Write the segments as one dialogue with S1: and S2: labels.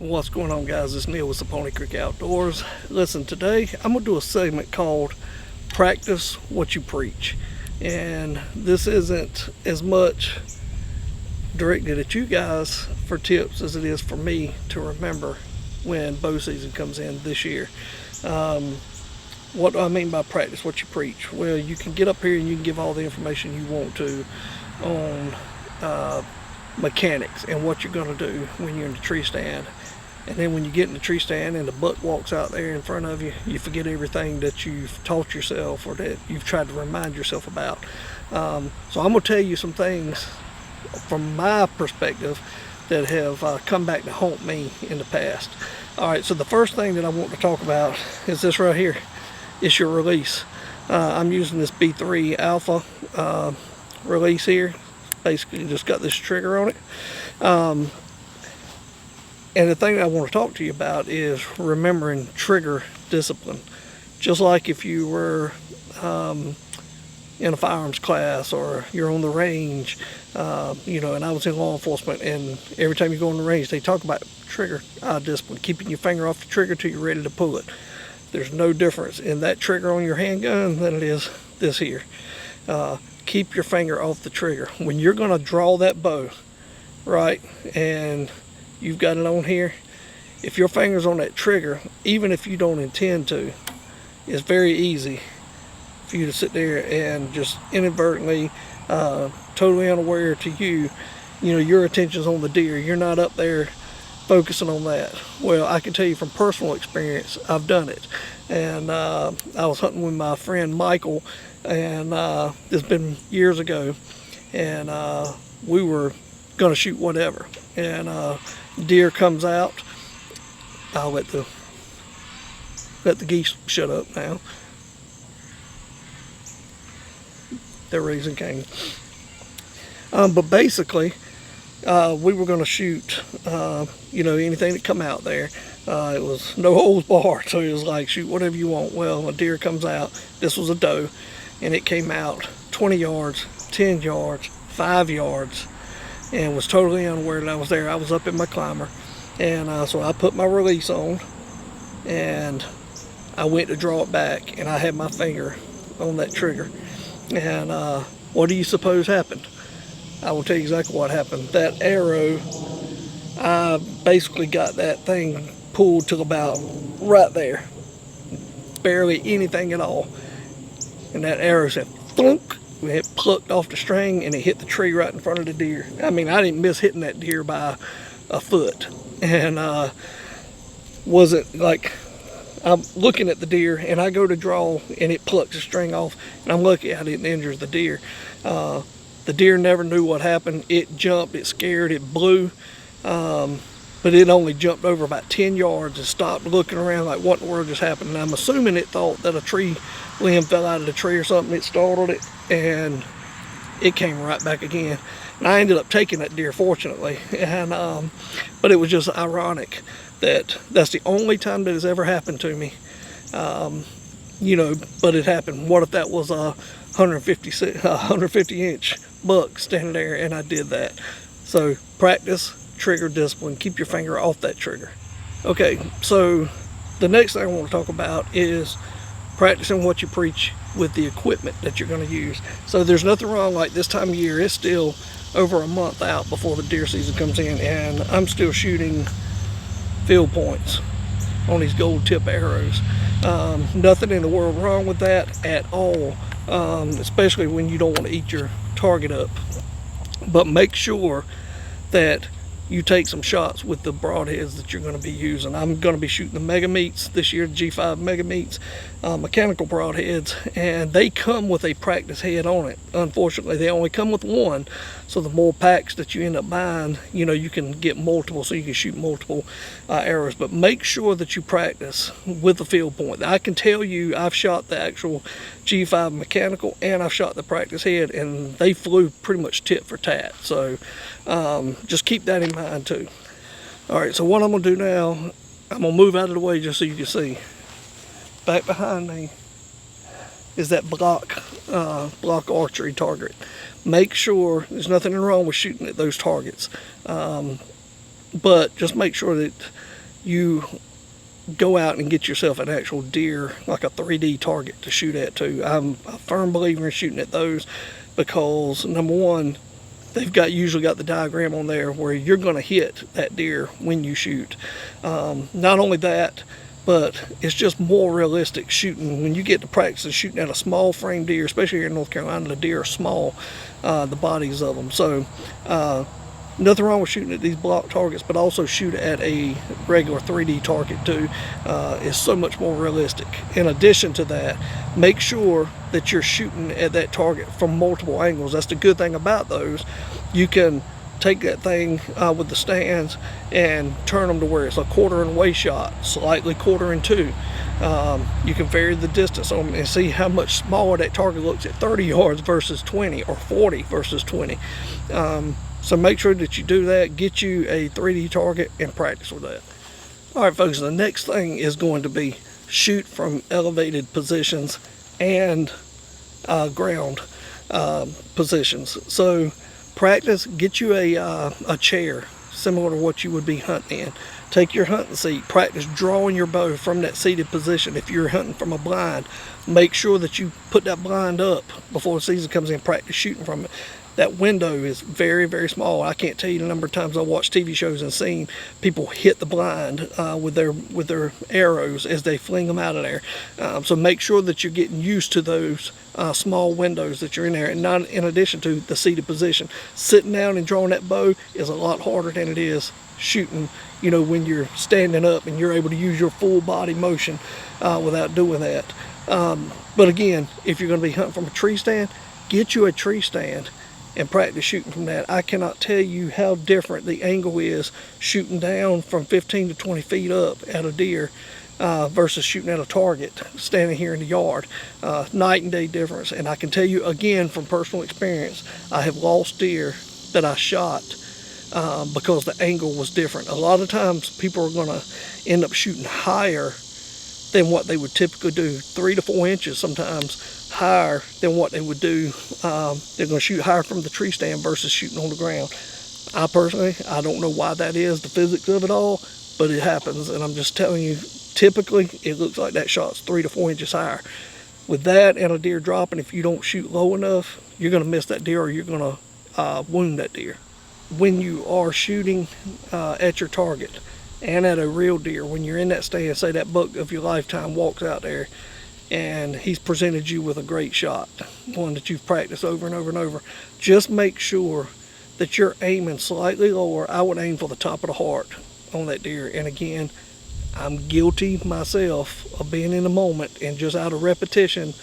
S1: What's going on, guys? It's Neil with the Pony Creek Outdoors. Listen, today I'm going to do a segment called Practice What You Preach. And this isn't as much directed at you guys for tips as it is for me to remember when bow season comes in this year. What do I mean by practice what you preach? Well, you can get up here and you can give all the information you want to on mechanics and what you're going to do when you're in the tree stand. And then when you get in the tree stand and the buck walks out there in front of you, you forget everything that you've taught yourself or that you've tried to remind yourself about. So I'm going to tell you some things from my perspective that have come back to haunt me in the past. All right, so the first thing that I want to talk about is this right here. It's your release. I'm using this B3 Alpha release here. Basically just got this trigger on it. And the thing I want to talk to you about is remembering trigger discipline. Just like if you were in a firearms class or you're on the range, and I was in law enforcement, and every time you go on the range, they talk about trigger discipline, keeping your finger off the trigger till you're ready to pull it. There's no difference in that trigger on your handgun than it is this here. Keep your finger off the trigger. When you're going to draw that bow, right, and you've got it on here, if your finger's on that trigger, even if you don't intend to, it's very easy for you to sit there and just inadvertently, totally unaware to you, your attention's on the deer. You're not up there focusing on that. Well, I can tell you from personal experience, I've done it. And I was hunting with my friend Michael, and it's been years ago, and we were gonna shoot whatever, and deer comes out. I'll let the geese shut up now. They're raising cane. But basically, we were going to shoot, anything that come out there. It was no holds barred, so it was like, shoot whatever you want. Well, a deer comes out. This was a doe, and it came out 20 yards, 10 yards, 5 yards, and was totally unaware that I was there. I was up in my climber, and so I put my release on, and I went to draw it back, and I had my finger on that trigger. And what do you suppose happened? I will tell you exactly what happened. That arrow, I basically got that thing pulled to about right there. Barely anything at all. And that arrow said, thunk. It plucked off the string and it hit the tree right in front of the deer. I mean, I didn't miss hitting that deer by a foot. And wasn't like, I'm looking at the deer and I go to draw and it plucks the string off, and I'm lucky I didn't injure the deer. The deer never knew what happened. It jumped, it scared, it blew, but it only jumped over about 10 yards and stopped looking around like, what in the world just happened? And I'm assuming it thought that a tree limb fell out of the tree or something. It startled it, and it came right back again. And I ended up taking that deer, fortunately. And but it was just ironic that that's the only time that has ever happened to me. But it happened. What if that was a 150 inch buck standing there and I did that? So practice trigger discipline. Keep your finger off that trigger. Okay, so the next thing I want to talk about is practicing what you preach with the equipment that you're going to use. So there's nothing wrong, like this time of year, it's still over a month out before the deer season comes in, and I'm still shooting field points on these gold tip arrows. Nothing in the world wrong with that at all, especially when you don't want to eat your target up. But make sure that you take some shots with the broadheads that you're going to be using. I'm going to be shooting the mega meats this year, G5 mega meats, mechanical broadheads, and they come with a practice head on it. Unfortunately, they only come with one, so the more packs that you end up buying, you can get multiple, so you can shoot multiple arrows. But make sure that you practice with the field point. I can tell you, I've shot the actual G5 mechanical and I've shot the practice head, and they flew pretty much tit for tat. So just keep that in mind too. All right, so what I'm gonna do now, I'm gonna move out of the way just so you can see. Back behind me is that block archery target. Make sure there's nothing wrong with shooting at those targets, but just make sure that you go out and get yourself an actual deer, like a 3D target to shoot at too. I'm a firm believer in shooting at those because, number one, they've usually got the diagram on there where you're going to hit that deer when you shoot. Not only that, but it's just more realistic shooting. When you get to practice shooting at a small frame deer, especially here in North Carolina, the deer are small, the bodies of them. So nothing wrong with shooting at these block targets, but also shoot at a regular 3D target too. Is so much more realistic. In addition to that, make sure that you're shooting at that target from multiple angles. That's the good thing about those. You can take that thing with the stands and turn them to where it's a 1/4 away shot, slightly 1/4 2. You can vary the distance on them and see how much smaller that target looks at 30 yards versus 20, or 40 versus 20. So make sure that you do that. Get you a 3D target and practice with that. All right, folks, the next thing is going to be shoot from elevated positions and ground positions. So practice, get you a chair similar to what you would be hunting in. Take your hunting seat, practice drawing your bow from that seated position. If you're hunting from a blind, make sure that you put that blind up before the season comes in. Practice shooting from it. That window is very, very small. I can't tell you the number of times I watched TV shows and seen people hit the blind with their arrows as they fling them out of there. So make sure that you're getting used to those small windows that you're in there, and not in addition to the seated position. Sitting down and drawing that bow is a lot harder than it is shooting, when you're standing up and you're able to use your full body motion without doing that. But again, if you're going to be hunting from a tree stand, get you a tree stand and practice shooting from that. I cannot tell you how different the angle is shooting down from 15 to 20 feet up at a deer versus shooting at a target standing here in the yard. Night and day difference. And I can tell you again from personal experience, I have lost deer that I shot because the angle was different. A lot of times people are going to end up shooting higher than what they would typically do, 3 to 4 inches sometimes higher than what they would do. They're going to shoot higher from the tree stand versus shooting on the ground. I personally, I don't know why that is, the physics of it all, but it happens. And I'm just telling you, typically it looks like that shot's 3 to 4 inches higher. With that and a deer dropping, if you don't shoot low enough, you're going to miss that deer, or you're going to wound that deer. When you are shooting at your target and at a real deer, when you're in that stand, say that buck of your lifetime walks out there and he's presented you with a great shot, one that you've practiced over and over and over, just make sure that you're aiming slightly lower. I would aim for the top of the heart on that deer. And again, I'm guilty myself of being in the moment and just out of repetition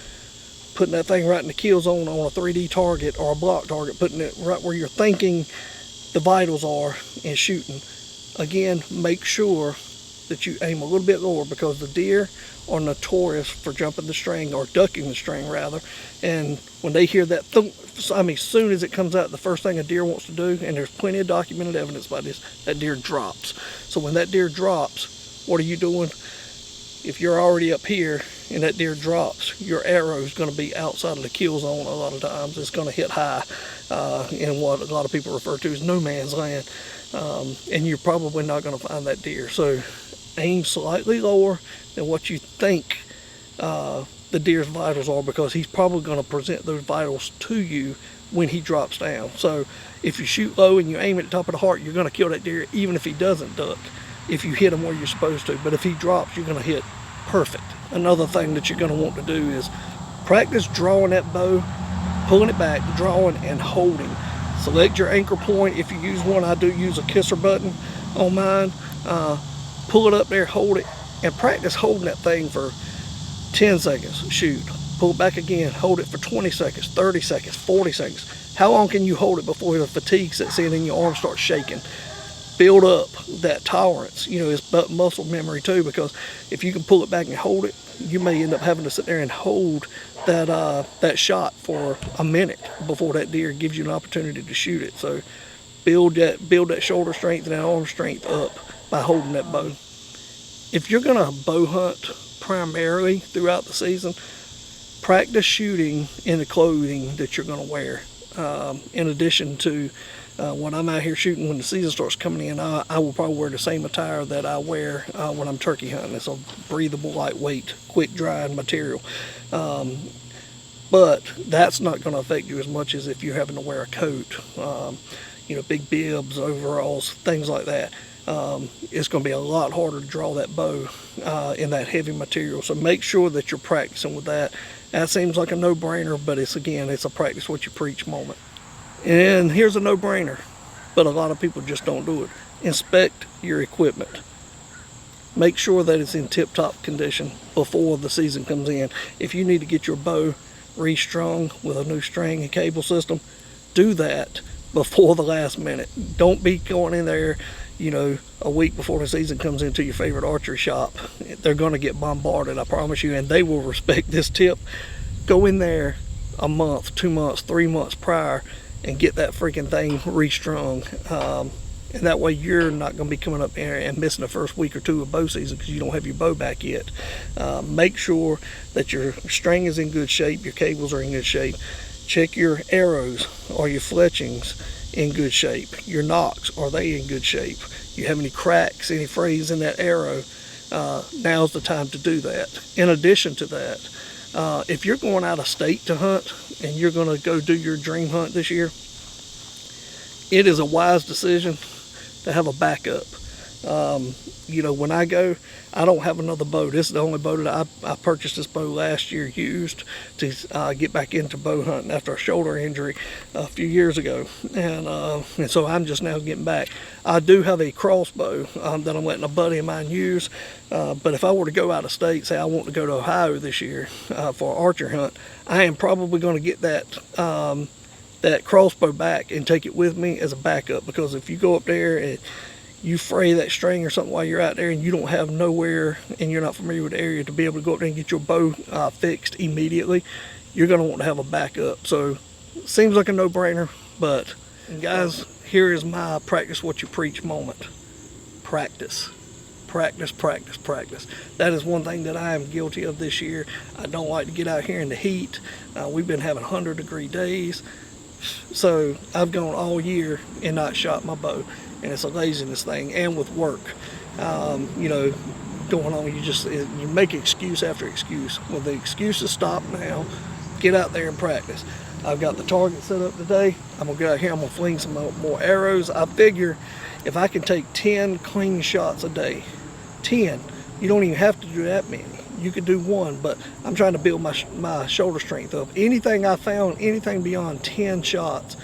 S1: putting that thing right in the kill zone on a 3D target or a block target, putting it right where you're thinking the vitals are and shooting. Again, make sure that you aim a little bit lower, because the deer are notorious for jumping the string, or ducking the string rather. And when they hear that thump, as soon as it comes out, the first thing a deer wants to do, and there's plenty of documented evidence about this, that deer drops. So when that deer drops, what are you doing? If you're already up here and that deer drops, your arrow is going to be outside of the kill zone a lot of times. It's going to hit high in what a lot of people refer to as no man's land. And you're probably not going to find that deer. So aim slightly lower than what you think the deer's vitals are, because he's probably going to present those vitals to you when he drops down. So if you shoot low and you aim at the top of the heart, you're going to kill that deer even if he doesn't duck, if you hit him where you're supposed to. But if he drops, you're going to hit perfect. Another thing that you're going to want to do is practice drawing that bow, pulling it back, drawing and holding. Select your anchor point. If you use one, I do use a kisser button on mine. Pull it up there, hold it, and practice holding that thing for 10 seconds. Shoot. Pull it back again, hold it for 20 seconds, 30 seconds, 40 seconds. How long can you hold it before the fatigue sets in and your arm starts shaking? Build up that tolerance. It's muscle memory too, because if you can pull it back and hold it, you may end up having to sit there and hold that shot for a minute before that deer gives you an opportunity to shoot it. So build that shoulder strength and that arm strength up by holding that bow. If you're gonna bow hunt primarily throughout the season, practice shooting in the clothing that you're gonna wear. In addition to When I'm out here shooting, when the season starts coming in, I will probably wear the same attire that I wear when I'm turkey hunting. It's a breathable, lightweight, quick drying material. But that's not going to affect you as much as if you're having to wear a coat, big bibs, overalls, things like that. It's going to be a lot harder to draw that bow in that heavy material. So make sure that you're practicing with that. That seems like a no-brainer, but it's a practice what you preach moment. And here's a no-brainer, but a lot of people just don't do it. Inspect your equipment. Make sure that it's in tip-top condition before the season comes in. If you need to get your bow restrung with a new string and cable system, do that before the last minute. Don't be going in there, a week before the season comes into your favorite archery shop. They're going to get bombarded, I promise you, and they will respect this tip. Go in there a month, 2 months, 3 months prior and get that freaking thing restrung. And that way you're not going to be coming up there and missing the first week or two of bow season because you don't have your bow back yet. Make sure that your string is in good shape, your cables are in good shape. Check your arrows or your fletchings in good shape. Your nocks, are they in good shape? You have any cracks, any frays in that arrow? Now's the time to do that. In addition to that, if you're going out of state to hunt and you're going to go do your dream hunt this year, it is a wise decision to have a backup. When I go, I don't have another bow. This is the only bow that I purchased this bow last year used to get back into bow hunting after a shoulder injury a few years ago. And so I'm just now getting back. I do have a crossbow that I'm letting a buddy of mine use. But if I were to go out of state, say I want to go to Ohio this year for an archery hunt, I am probably going to get that crossbow back and take it with me as a backup, because if you go up there and you fray that string or something while you're out there and you don't have nowhere and you're not familiar with the area to be able to go up there and get your bow fixed immediately, you're going to want to have a backup. So seems like a no-brainer, but guys, here is my practice what you preach moment. Practice. Practice, practice, practice. That is one thing that I am guilty of this year. I don't like to get out here in the heat. We've been having 100-degree days. So I've gone all year and not shot my bow, and it's a laziness thing. And with work, going on, you make excuse after excuse. Well, the excuses stop now. Get out there and practice. I've got the target set up today. I'm gonna go out here, I'm gonna fling some more arrows. I figure if I can take 10 clean shots a day, 10, you don't even have to do that many. You could do one, but I'm trying to build my shoulder strength up. Anything I found, anything beyond 10 shots,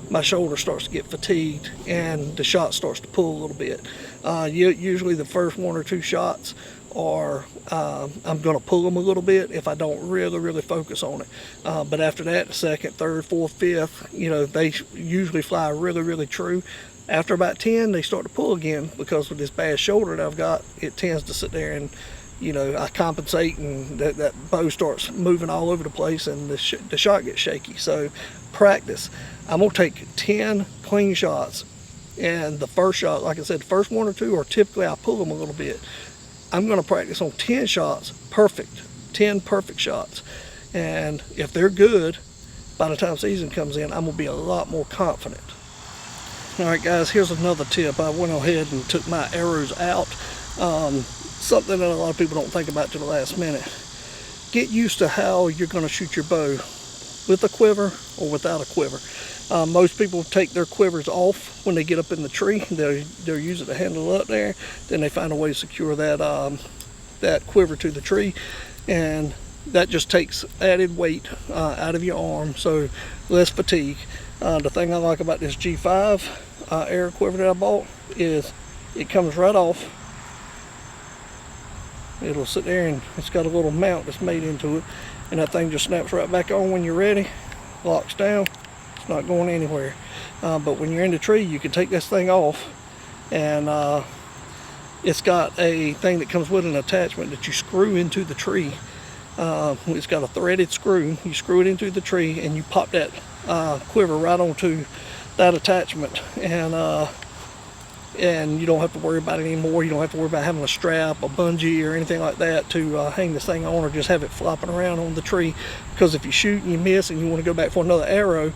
S1: my shoulder starts to get fatigued and the shot starts to pull a little bit. Usually the first 1 or 2 shots are, I'm gonna pull them a little bit if I don't really focus on it. But after that, the second, third, fourth, fifth, they usually fly really true. After about 10, they start to pull again, because with this bad shoulder that I've got, it tends to sit there and I compensate, and that bow starts moving all over the place and the shot gets shaky. So practice. I'm going to take 10 clean shots, and the first shot, like I said, the first 1 or 2 are typically I pull them a little bit. I'm going to practice on 10 shots, perfect, 10 perfect shots. And if they're good, by the time season comes in, I'm going to be a lot more confident. All right, guys, here's another tip. I went ahead and took my arrows out. Something that a lot of people don't think about to the last minute. Get used to how you're going to shoot your bow, with a quiver or without a quiver. Most people take their quivers off when they get up in the tree. They'll use it to handle up there. Then they find a way to secure that quiver to the tree, and that just takes added weight out of your arm, so less fatigue. The thing I like about this G5 arrow quiver that I bought is it comes right off. It'll sit there and it's got a little mount that's made into it, and that thing just snaps right back on when you're ready, locks down. It's not going anywhere. But when you're in the tree, you can take this thing off, and it's got a thing that comes with an attachment that you screw into the tree. It's got a threaded screw. You screw it into the tree and you pop that quiver right onto that attachment, and you don't have to worry about it anymore. You don't have to worry about having a strap, a bungee, or anything like that to hang this thing on, or just have it flopping around on the tree. Because if you shoot and you miss and you want to go back for another arrow,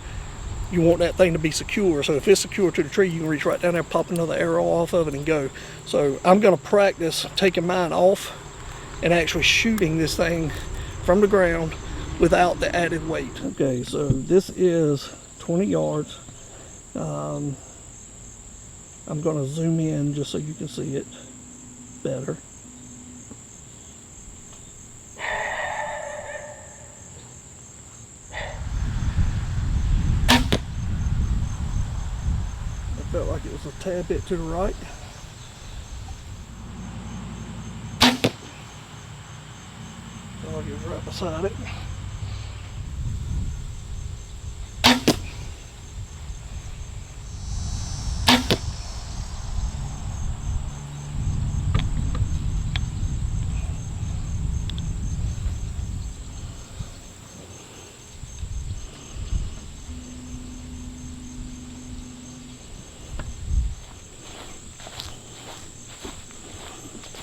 S1: you want that thing to be secure. So if it's secure to the tree, you can reach right down there, pop another arrow off of it and go. So I'm going to practice taking mine off and actually shooting this thing from the ground without the added weight. Okay, so this is 20 yards. I'm going to zoom in just so you can see it better. I felt like it was a tad bit to the right. Felt like it was right beside it.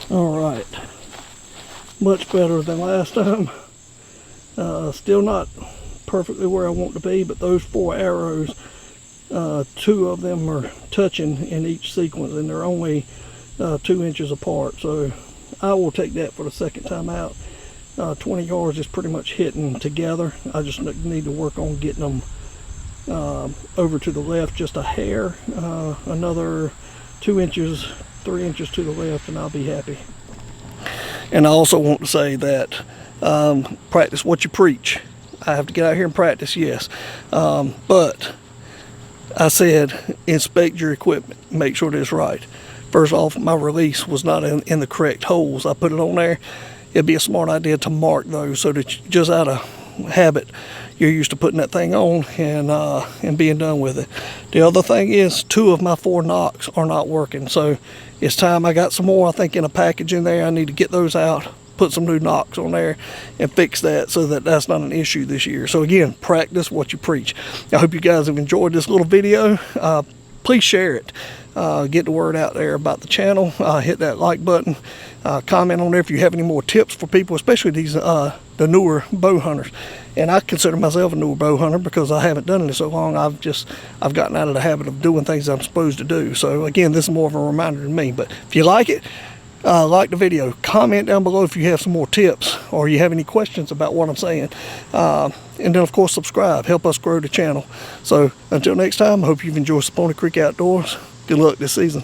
S1: All right, much better than last time. Still not perfectly where I want to be, but those 4 arrows, 2 of them are touching in each sequence, and they're only 2 inches apart. So I will take that for the second time out. 20 yards is pretty much hitting together. I just need to work on getting them over to the left just a hair, another 2 inches, 3 inches to the left, and I'll be happy. And I also want to say that practice what you preach. I have to get out here and practice, yes, but I said inspect your equipment, make sure that it's right. First off, my release was not in the correct holes. I put it on there. It'd be a smart idea to mark those so that you, just out of habit, you're used to putting that thing on and being done with it. The other thing is 2 of my 4 nocks are not working, so it's time. I got some more, I think, in a package in there. I need to get those out, put some new nocks on there and fix that so that that's not an issue this year. So again, practice what you preach. I hope you guys have enjoyed this little video. Please share it. Get the word out there about the channel. Hit that like button. Comment on there if you have any more tips for people, especially these the newer bow hunters. And I consider myself a newer bow hunter because I haven't done it in so long. I've gotten out of the habit of doing things I'm supposed to do. So again, this is more of a reminder to me. But if you like it, like the video, comment down below if you have some more tips or you have any questions about what I'm saying. And then of course subscribe, help us grow the channel. So until next time, I hope you've enjoyed Pony Creek Outdoors. Good luck this season.